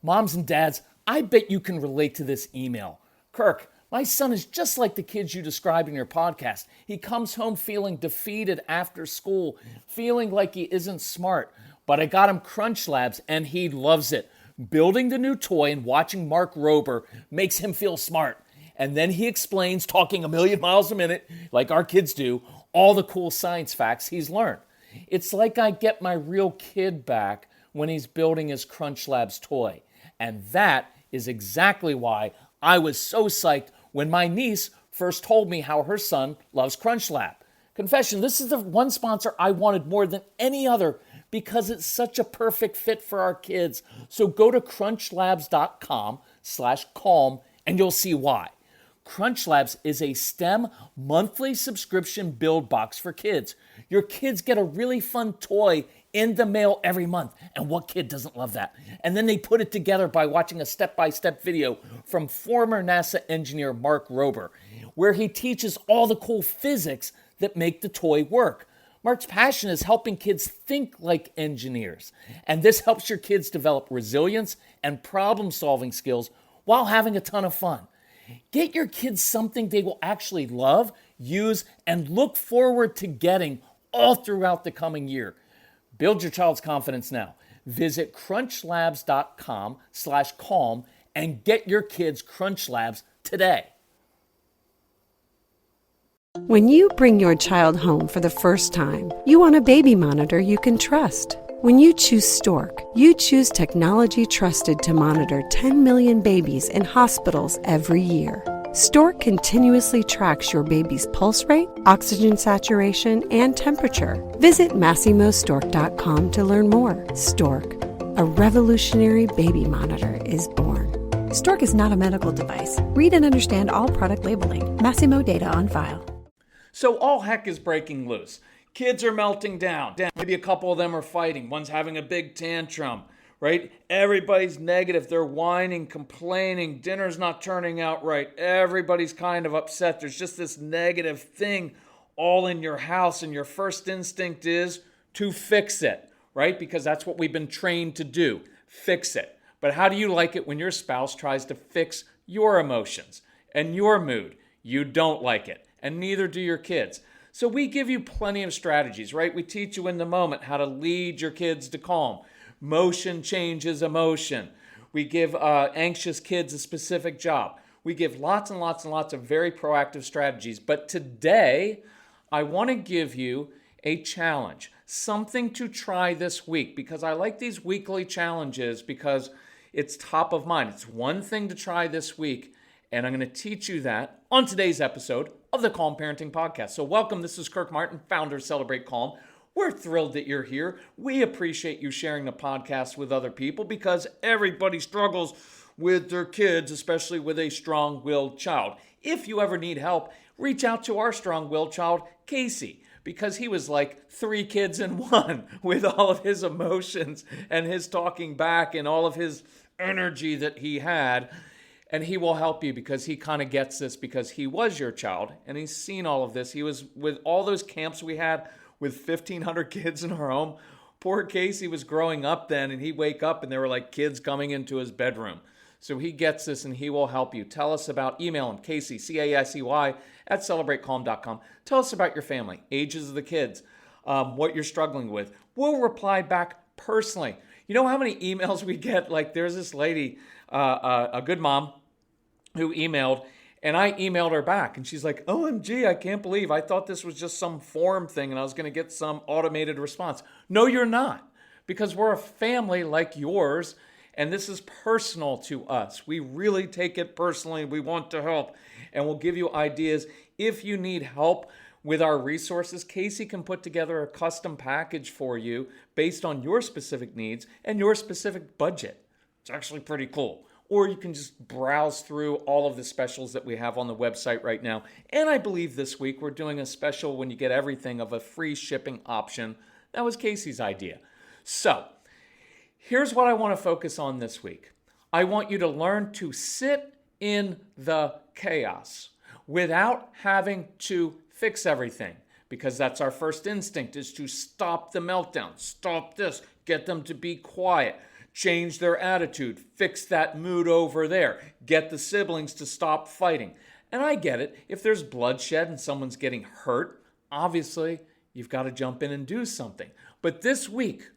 Moms and dads, I bet you can relate to this email. Kirk, my son is just like the kids you described in your podcast. He comes home feeling defeated after school, feeling like he isn't smart. But I got him Crunch Labs and he loves it. Building the new toy and watching Mark Rober makes him feel smart. And then he explains, talking a million miles a minute, like our kids do, all the cool science facts he's learned. It's like I get my real kid back when he's building his Crunch Labs toy. And that is exactly why I was so psyched when my niece first told me how her son loves Crunch Lab. Confession, this is the one sponsor I wanted more than any other because it's such a perfect fit for our kids. So go to crunchlabs.com/calm and you'll see why. Crunch Labs is a STEM monthly subscription build box for kids. Your kids get a really fun toy in the mail every month. And what kid doesn't love that? And then they put it together by watching a step-by-step video from former NASA engineer Mark Rober, where he teaches all the cool physics that make the toy work. Mark's passion is helping kids think like engineers. And this helps your kids develop resilience and problem-solving skills while having a ton of fun. Get your kids something they will actually love, use, and look forward to getting all throughout the coming year. Build your child's confidence now. Visit crunchlabs.com/calm and get your kids Crunch Labs today. When you bring your child home for the first time, you want a baby monitor you can trust. When you choose Stork, you choose technology trusted to monitor 10 million babies in hospitals every year. Stork continuously tracks your baby's pulse rate, oxygen saturation, and temperature. Visit MassimoStork.com to learn more. Stork, a revolutionary baby monitor, is born. Stork is not a medical device. Read and understand all product labeling. Massimo data on file. So all heck is breaking loose. Kids are melting down. Maybe a couple of them are fighting. One's having a big tantrum, right? Everybody's negative. They're whining, complaining. Dinner's not turning out right. Everybody's kind of upset. There's just this negative thing all in your house. And your first instinct is to fix it, right? Because that's what we've been trained to do. Fix it. But how do you like it when your spouse tries to fix your emotions and your mood? You don't like it. And neither do your kids. So we give you plenty of strategies, right? We teach you in the moment how to lead your kids to calm. Motion changes emotion. We give anxious kids a specific job. We give lots and lots and lots of very proactive strategies. But today, I want to give you a challenge, something to try this week, because I like these weekly challenges because it's top of mind. It's one thing to try this week, and I'm going to teach you that on today's episode of the Calm Parenting Podcast. So welcome, this is Kirk Martin, founder of Celebrate Calm. We're thrilled that you're here. We appreciate you sharing the podcast with other people because everybody struggles with their kids, especially with a strong-willed child. If you ever need help, reach out to our strong-willed child, Casey, because he was like 3 kids in one with all of his emotions and his talking back and all of his energy that he had. And he will help you because he kind of gets this because he was your child and he's seen all of this. He was with all those camps we had with 1,500 kids in our home. Poor Casey was growing up then and he'd wake up and there were like kids coming into his bedroom. So he gets this and he will help you. Tell us about, email him, Casey, C-A-S-E-Y, @celebratecalm.com. Tell us about your family, ages of the kids, what you're struggling with. We'll reply back personally. You know how many emails we get? Like there's this lady, a good mom, who emailed, and I emailed her back, and she's like, OMG, I can't believe I thought this was just some form thing and I was going to get some automated response. No, you're not, because we're a family like yours, and this is personal to us. We really take it personally. We want to help, and we'll give you ideas. If you need help with our resources, Casey can put together a custom package for you based on your specific needs and your specific budget. It's actually pretty cool. Or you can just browse through all of the specials that we have on the website right now. And I believe this week we're doing a special when you get everything of a free shipping option. That was Casey's idea. So here's what I want to focus on this week. I want you to learn to sit in the chaos without having to fix everything, because that's our first instinct, is to stop the meltdown, stop this, get them to be quiet. change their attitude, fix that mood over there, get the siblings to stop fighting. And I get it. If there's bloodshed and someone's getting hurt, obviously you've got to jump in and do something. But this week,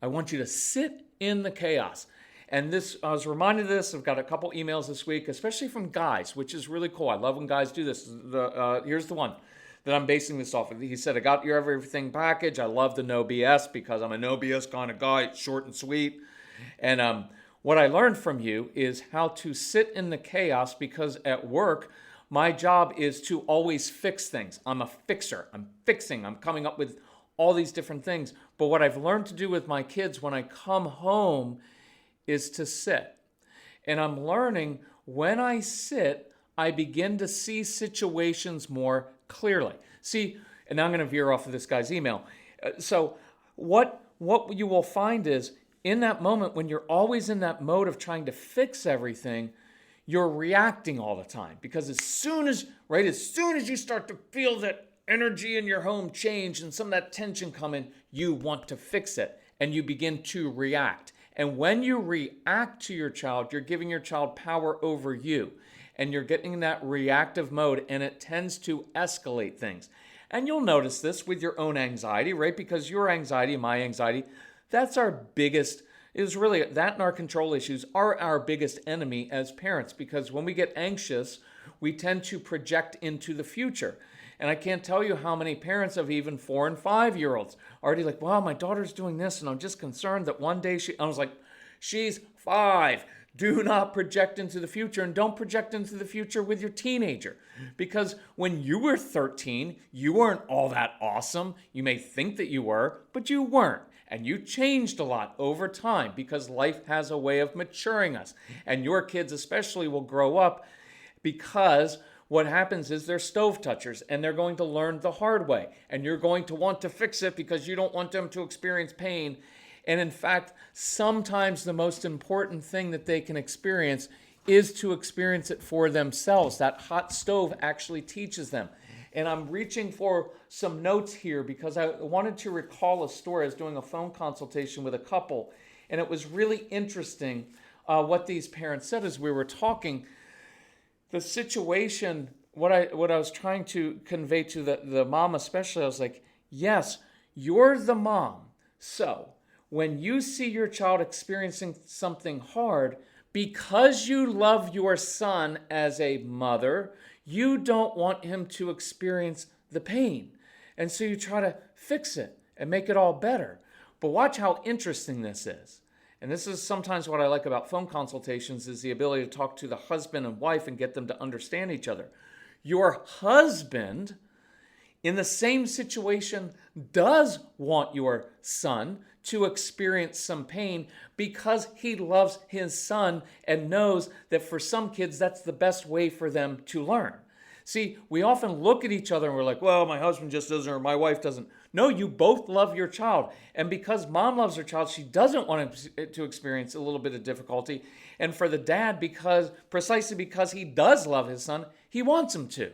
I want you to sit in the chaos. And this, I was reminded of this. I've got a couple emails this week, especially from guys, which is really cool. I love when guys do this. Here's the one that I'm basing this off of. He said, I got your everything package. I love the no BS because I'm a no BS kind of guy. It's short and sweet. And what I learned from you is how to sit in the chaos, because at work, my job is to always fix things. I'm a fixer. I'm fixing. I'm coming up with all these different things. But what I've learned to do with my kids when I come home is to sit. And I'm learning when I sit, I begin to see situations more clearly. See, and now I'm going to veer off of this guy's email. So what you will find is in that moment when you're always in that mode of trying to fix everything, you're reacting all the time. Because as soon as you start to feel that energy in your home change and some of that tension come in, you want to fix it and you begin to react. And when you react to your child, you're giving your child power over you. And you're getting in that reactive mode, and it tends to escalate things. And you'll notice this with your own anxiety, right? Because your anxiety, my anxiety, that's our biggest, is really that and our control issues are our biggest enemy as parents. Because when we get anxious, we tend to project into the future. And I can't tell you how many parents of even 4 and 5-year-olds are already like, wow, my daughter's doing this, and I'm just concerned that one day I was like, she's 5. Do not project into the future, and don't project into the future with your teenager. Because when you were 13, you weren't all that awesome. You may think that you were, but you weren't. And you changed a lot over time because life has a way of maturing us. And your kids especially will grow up because what happens is they're stove touchers and they're going to learn the hard way. And you're going to want to fix it because you don't want them to experience pain. And in fact, sometimes the most important thing that they can experience is to experience it for themselves. That hot stove actually teaches them. And I'm reaching for some notes here because I wanted to recall a story. I was doing a phone consultation with a couple, and it was really interesting what these parents said as we were talking. The situation, what I was trying to convey to the mom especially, I was like, yes, you're the mom. So when you see your child experiencing something hard, because you love your son as a mother, you don't want him to experience the pain. And so you try to fix it and make it all better. But watch how interesting this is. And this is sometimes what I like about phone consultations is the ability to talk to the husband and wife and get them to understand each other. Your husband, in the same situation, does want your son to experience some pain because he loves his son and knows that for some kids, that's the best way for them to learn. See, we often look at each other and we're like, well, my husband just doesn't or my wife doesn't. No, you both love your child. And because mom loves her child, she doesn't want him to experience a little bit of difficulty. And for the dad, precisely because he does love his son, he wants him to.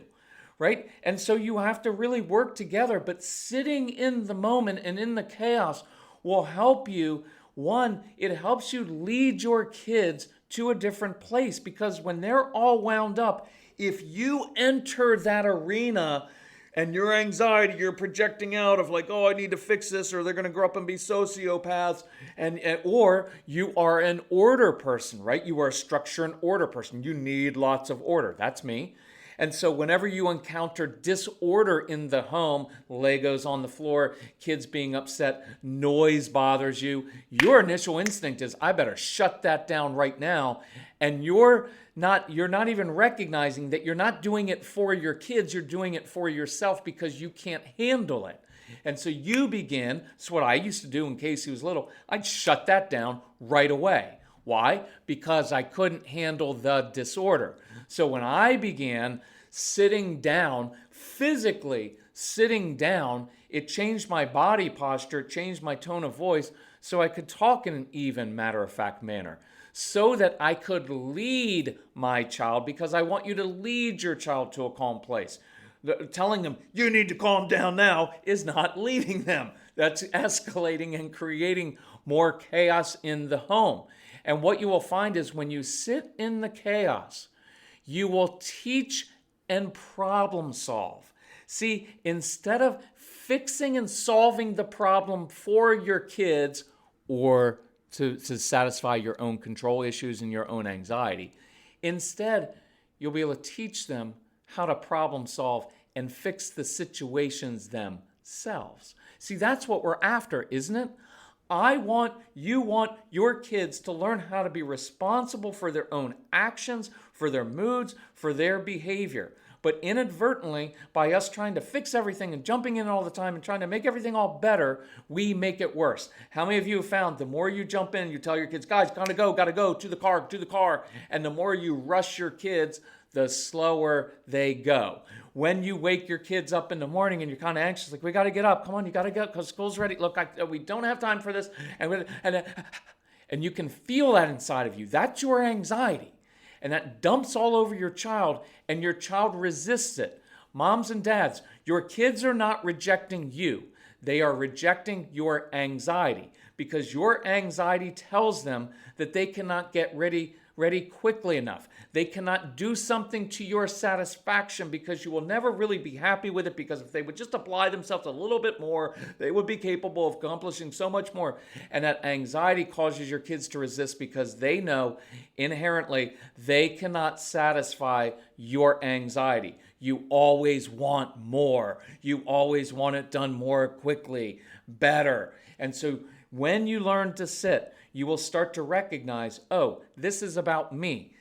Right? And so you have to really work together, but sitting in the moment and in the chaos will help you. One, it helps you lead your kids to a different place because when they're all wound up, if you enter that arena and your anxiety, you're projecting out of like, oh, I need to fix this, or they're going to grow up and be sociopaths, or you are an order person, right? You are a structure and order person. You need lots of order. That's me. And so whenever you encounter disorder in the home, Legos on the floor, kids being upset, noise bothers you, your initial instinct is, I better shut that down right now. And you're not even recognizing that you're not doing it for your kids, you're doing it for yourself because you can't handle it. And so you begin, it's what I used to do in case he was little, I'd shut that down right away. Why? Because I couldn't handle the disorder. So when I began sitting down, physically sitting down, it changed my body posture, it changed my tone of voice, so I could talk in an even, matter-of-fact manner, so that I could lead my child, because I want you to lead your child to a calm place. Telling them, you need to calm down now, is not leading them. That's escalating and creating more chaos in the home. And what you will find is when you sit in the chaos, you will teach and problem solve. See, instead of fixing and solving the problem for your kids or to satisfy your own control issues and your own anxiety, instead, you'll be able to teach them how to problem solve and fix the situations themselves. See, that's what we're after, isn't it? You want your kids to learn how to be responsible for their own actions, for their moods, for their behavior. But inadvertently, by us trying to fix everything and jumping in all the time and trying to make everything all better, we make it worse. How many of you have found the more you jump in, you tell your kids, guys, gotta go, to the car, and the more you rush your kids, the slower they go. When you wake your kids up in the morning and you're kind of anxious, like, we got to get up. Come on, you got to get up because school's ready. Look, we don't have time for this. And you can feel that inside of you. That's your anxiety. And that dumps all over your child, and your child resists it. Moms and dads, your kids are not rejecting you. They are rejecting your anxiety because your anxiety tells them that they cannot get ready quickly enough. They cannot do something to your satisfaction because you will never really be happy with it, because if they would just apply themselves a little bit more, they would be capable of accomplishing so much more. And that anxiety causes your kids to resist because they know inherently they cannot satisfy your anxiety. You always want more. You always want it done more quickly, better. And so when you learn to sit, you will start to recognize, oh, this is about me.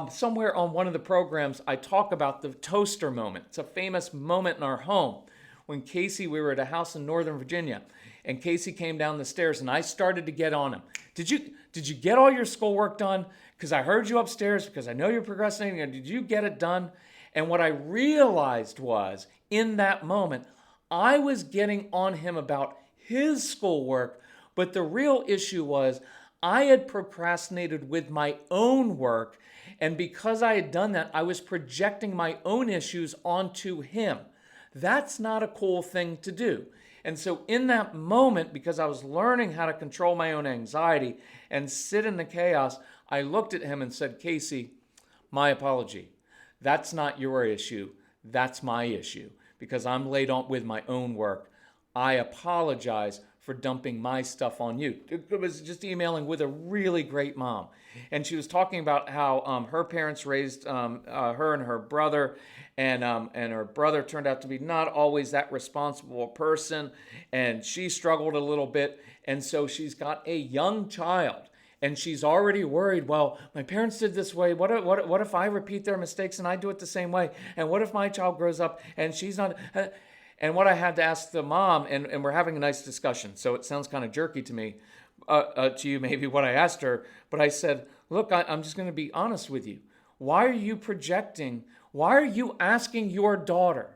Somewhere on one of the programs, I talk about the toaster moment. It's a famous moment in our home. When Casey, we were at a house in Northern Virginia, and Casey came down the stairs, and I started to get on him. Did you get all your schoolwork done? Because I heard you upstairs, because I know you're procrastinating. Did you get it done? And what I realized was, in that moment, I was getting on him about his schoolwork, but the real issue was I had procrastinated with my own work, and because I had done that, I was projecting my own issues onto him. That's not a cool thing to do. And so in that moment, because I was learning how to control my own anxiety and sit in the chaos, I looked at him and said, Casey, my apology. That's not your issue. That's my issue. Because I'm laid on with my own work. I apologize for dumping my stuff on you. It was just emailing with a really great mom. And she was talking about how her parents raised her and her brother, and her brother turned out to be not always that responsible person, and she struggled a little bit, and so she's got a young child, and she's already worried, well, my parents did this way, what if I repeat their mistakes and I do it the same way, and what if my child grows up and she's not... And what I had to ask the mom, and we're having a nice discussion, so it sounds kind of jerky to me, to you maybe what I asked her, but I said, look, I'm just going to be honest with you. Why are you projecting? Why are you asking your daughter?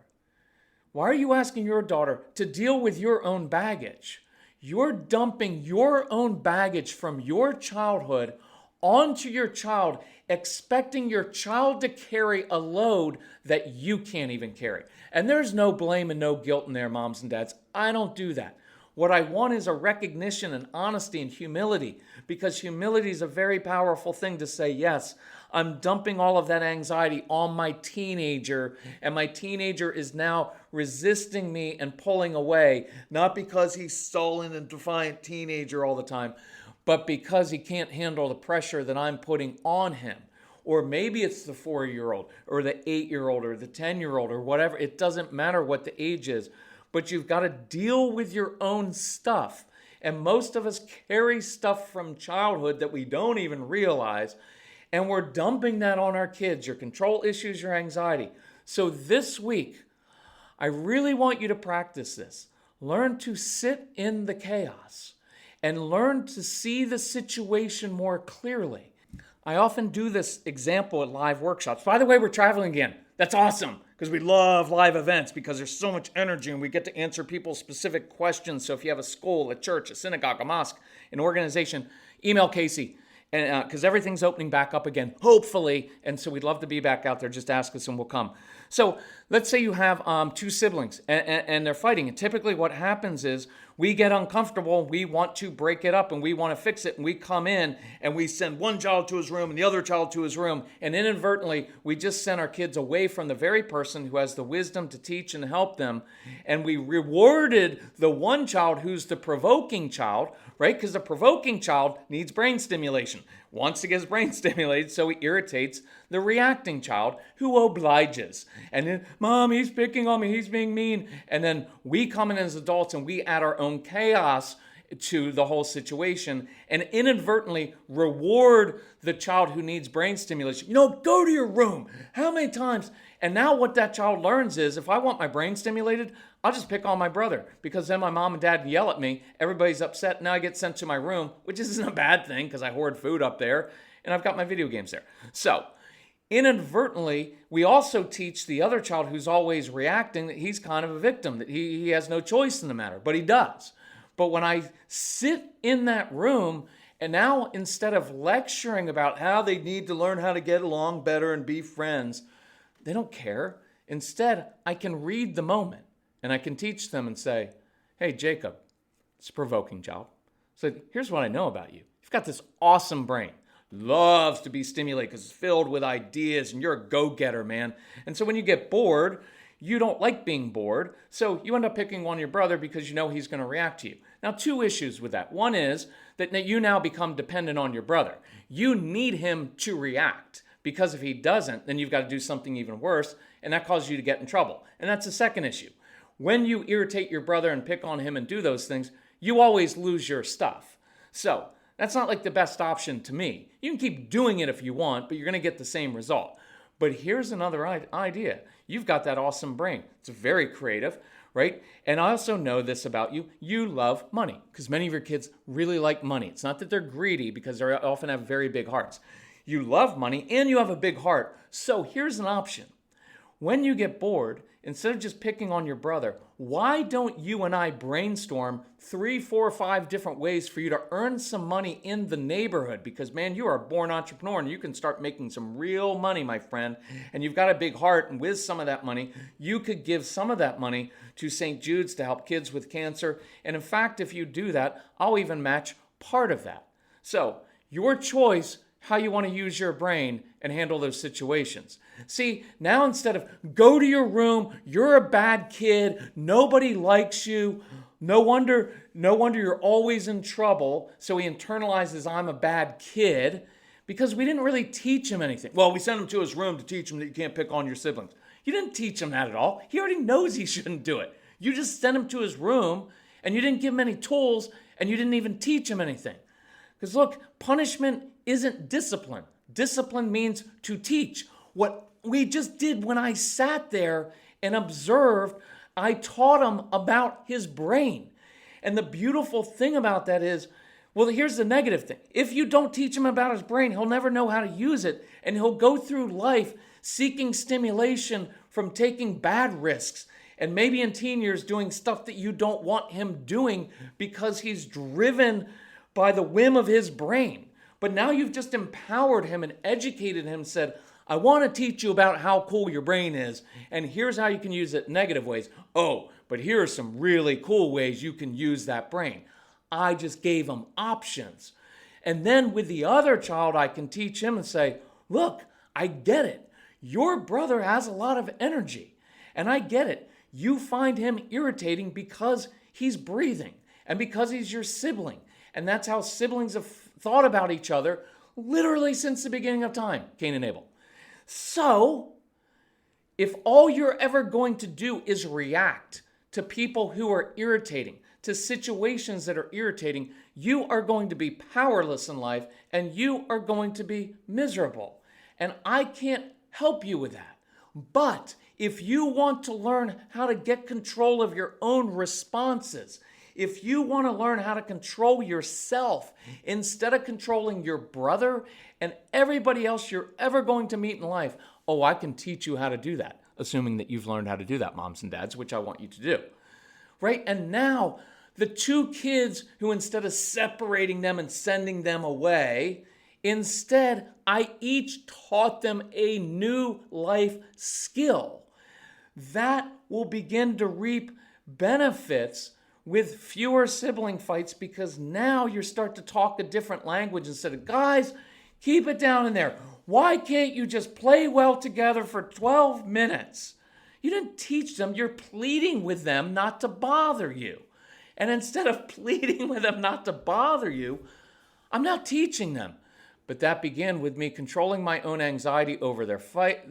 Why are you asking your daughter to deal with your own baggage? You're dumping your own baggage from your childhood onto your child, expecting your child to carry a load that you can't even carry. And there's no blame and no guilt in there, moms and dads. I don't do that. What I want is a recognition and honesty and humility, because humility is a very powerful thing to say, yes, I'm dumping all of that anxiety on my teenager, and my teenager is now resisting me and pulling away, not because he's sullen and defiant teenager all the time, but because he can't handle the pressure that I'm putting on him. Or maybe it's the 4-year-old or the 8-year-old or the 10-year-old or whatever. It doesn't matter what the age is, but you've got to deal with your own stuff. And most of us carry stuff from childhood that we don't even realize, and we're dumping that on our kids, your control issues, your anxiety. So this week, I really want you to practice this. Learn to sit in the chaos and learn to see the situation more clearly. I often do this example at live workshops. By the way, we're traveling again. That's awesome, because we love live events because there's so much energy and we get to answer people's specific questions. So if you have a school, a church, a synagogue, a mosque, an organization, email Casey, and because everything's opening back up again, hopefully. And so we'd love to be back out there. Just ask us and we'll come. So let's say you have 2 siblings and they're fighting. And typically what happens is we get uncomfortable, we want to break it up and we want to fix it, and we come in and we send one child to his room and the other child to his room, and inadvertently we just send our kids away from the very person who has the wisdom to teach and help them, and we rewarded the one child who's the provoking child, right? Because the provoking child needs brain stimulation, wants to get his brain stimulated, so he irritates the reacting child who obliges. And then, Mom, he's picking on me, he's being mean. And then we come in as adults and we add our own chaos to the whole situation and inadvertently reward the child who needs brain stimulation. Go to your room. How many times? And now what that child learns is, if I want my brain stimulated, I'll just pick on my brother, because then my mom and dad yell at me. Everybody's upset. Now I get sent to my room, which isn't a bad thing because I hoard food up there and I've got my video games there. So inadvertently, we also teach the other child who's always reacting that he's kind of a victim, that he has no choice in the matter, but he does. But when I sit in that room, and now instead of lecturing about how they need to learn how to get along better and be friends, they don't care. Instead, I can read the moment and I can teach them and say, hey, Jacob, it's a provoking child. So here's what I know about you. You've got this awesome brain. Loves to be stimulated because it's filled with ideas and you're a go-getter, man. And so when you get bored, you don't like being bored. So you end up picking on your brother because you know he's going to react to you. Now, 2 issues with that. One is that you now become dependent on your brother. You need him to react, because if he doesn't, then you've got to do something even worse, and that causes you to get in trouble. And that's the second issue. When you irritate your brother and pick on him and do those things, you always lose your stuff. So that's not like the best option to me. You can keep doing it if you want, but you're going to get the same result. But here's another idea. You've got that awesome brain. It's very creative, right? And I also know this about you. You love money, because many of your kids really like money. It's not that they're greedy, because they often have very big hearts. You love money and you have a big heart. So here's an option. When you get bored, instead of just picking on your brother, why don't you and I brainstorm 3, 4, 5 different ways for you to earn some money in the neighborhood? Because, man, you are a born entrepreneur and you can start making some real money, my friend. And you've got a big heart, and with some of that money, you could give some of that money to St. Jude's to help kids with cancer. And in fact, if you do that, I'll even match part of that. So, your choice how you want to use your brain and handle those situations. See, now instead of go to your room, you're a bad kid, nobody likes you, no wonder you're always in trouble, so he internalizes I'm a bad kid, because we didn't really teach him anything. Well, we sent him to his room to teach him that you can't pick on your siblings. You didn't teach him that at all. He already knows he shouldn't do it. You just sent him to his room, and you didn't give him any tools, and you didn't even teach him anything. Because look, punishment isn't discipline. Discipline means to teach. What we just did when I sat there and observed, I taught him about his brain. And the beautiful thing about that is, well, here's the negative thing. If you don't teach him about his brain, he'll never know how to use it. And he'll go through life seeking stimulation from taking bad risks. And maybe in teen years doing stuff that you don't want him doing because he's driven by the whim of his brain. But now you've just empowered him and educated him, said, I want to teach you about how cool your brain is, and here's how you can use it in negative ways. Oh, but here are some really cool ways you can use that brain. I just gave him options. And then with the other child, I can teach him and say, look, I get it. Your brother has a lot of energy, and I get it. You find him irritating because he's breathing and because he's your sibling. And that's how siblings have thought about each other literally since the beginning of time, Cain and Abel. So, if all you're ever going to do is react to people who are irritating, to situations that are irritating, you are going to be powerless in life and you are going to be miserable. And I can't help you with that. But if you want to learn how to get control of your own responses, if you want to learn how to control yourself instead of controlling your brother and everybody else you're ever going to meet in life, oh, I can teach you how to do that, assuming that you've learned how to do that, moms and dads, which I want you to do, right? And now the 2 kids who, instead of separating them and sending them away, instead, I each taught them a new life skill that will begin to reap benefits with fewer sibling fights, because now you start to talk a different language instead of, guys, keep it down in there. Why can't you just play well together for 12 minutes? You didn't teach them. You're pleading with them not to bother you. And instead of pleading with them not to bother you, I'm not teaching them. But that began with me controlling my own anxiety over their fighting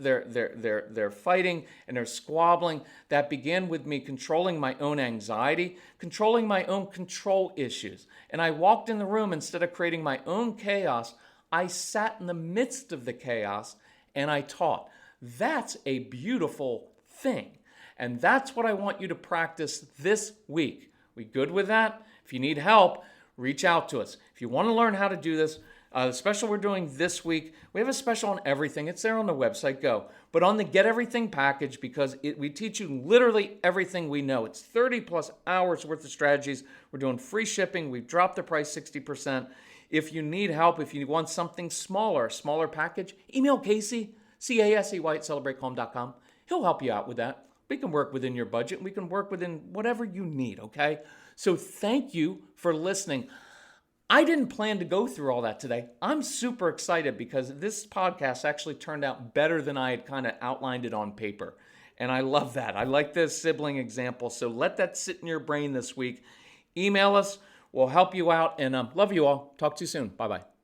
and their squabbling. That began with me controlling my own anxiety, controlling my own control issues. And I walked in the room, instead of creating my own chaos, I sat in the midst of the chaos and I taught. That's a beautiful thing. And that's what I want you to practice this week. We good with that? If you need help, reach out to us. If you want to learn how to do this, the special we're doing this week, we have a special on everything. It's there on the website, go. But on the Get Everything package, because we teach you literally everything we know. It's 30 plus hours worth of strategies. We're doing free shipping. We've dropped the price 60%. If you need help, if you want something smaller, a smaller package, email Casey, Casey at celebratecalm.com. He'll help you out with that. We can work within your budget. We can work within whatever you need, okay? So thank you for listening. I didn't plan to go through all that today. I'm super excited because this podcast actually turned out better than I had kind of outlined it on paper. And I love that. I like this sibling example. So let that sit in your brain this week. Email us. We'll help you out. And love you all. Talk to you soon. Bye-bye.